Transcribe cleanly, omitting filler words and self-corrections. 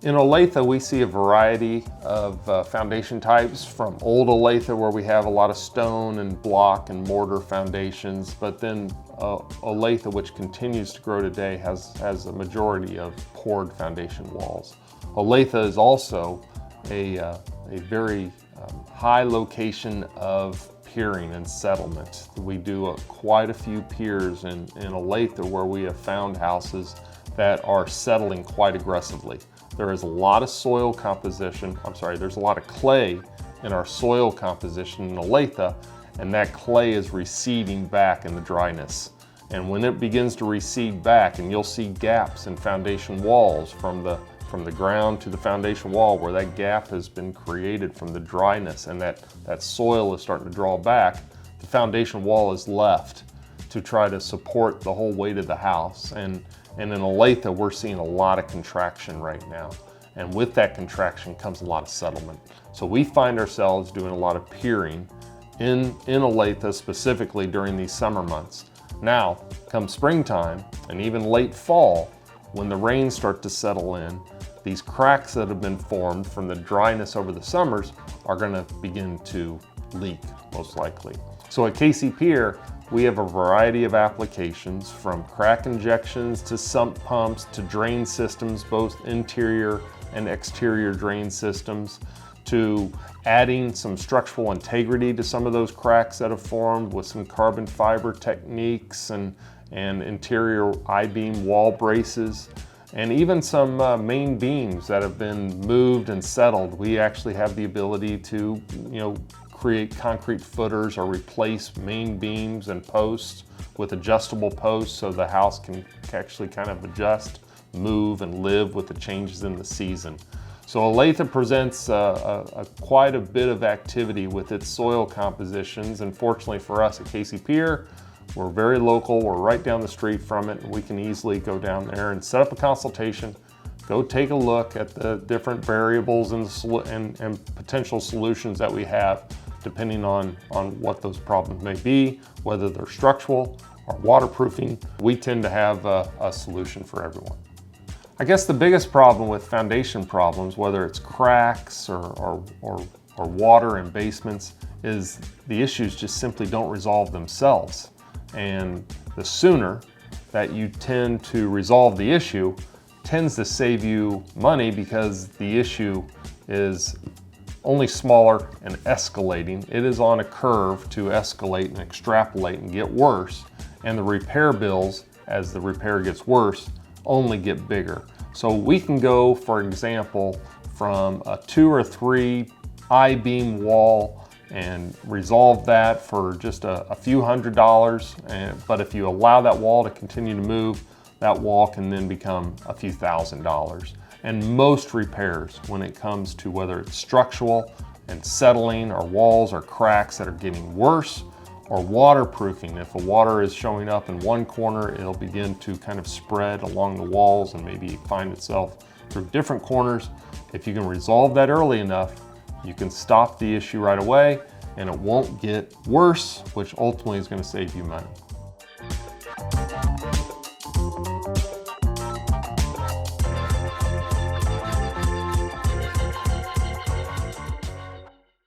In Olathe, we see a variety of foundation types, from old Olathe, where we have a lot of stone and block and mortar foundations, but then Olathe, which continues to grow today, has a majority of poured foundation walls. Olathe is also a very high location of piering and settlement. We do quite a few piers in Olathe where we have found houses that are settling quite aggressively. There is a lot of soil composition, there's a lot of clay in our soil composition in Olathe, and that clay is receding back in the dryness. And when it begins to recede back, and you'll see gaps in foundation walls from the ground to the foundation wall, where that gap has been created from the dryness and that soil is starting to draw back, the foundation wall is left to try to support the whole weight of the house. And in Olathe, we're seeing a lot of contraction right now. And with that contraction comes a lot of settlement. So we find ourselves doing a lot of piering in Olathe, specifically during these summer months. Now, come springtime and even late fall, when the rains start to settle in, these cracks that have been formed from the dryness over the summers are going to begin to leak, most likely. So at KC Pier, we have a variety of applications, from crack injections to sump pumps to drain systems, both interior and exterior drain systems, to adding some structural integrity to some of those cracks that have formed with some carbon fiber techniques and interior I-beam wall braces, and even some main beams that have been moved and settled. We actually have the ability to, create concrete footers or replace main beams and posts with adjustable posts, so the house can actually kind of adjust, move, and live with the changes in the season. So Olathe presents quite a bit of activity with its soil compositions, and fortunately for us at KC Pier, we're very local, we're right down the street from it, and we can easily go down there and set up a consultation, go take a look at the different variables and potential solutions that we have, depending on what those problems may be, whether they're structural or waterproofing. We tend to have a solution for everyone. I guess the biggest problem with foundation problems, whether it's cracks or water in basements, is the issues just simply don't resolve themselves. And the sooner that you tend to resolve the issue tends to save you money, because the issue is only smaller and escalating. It is on a curve to escalate and extrapolate and get worse. And the repair bills, as the repair gets worse, only get bigger. So we can go, for example, from a 2 or 3 I-beam wall and resolve that for just a few $100s. But if you allow that wall to continue to move, that wall can then become a few $1,000s. And most repairs, when it comes to whether it's structural and settling, or walls or cracks that are getting worse, or waterproofing, if the water is showing up in one corner, it'll begin to kind of spread along the walls and maybe find itself through different corners. If you can resolve that early enough, you can stop the issue right away and it won't get worse, which ultimately is going to save you money.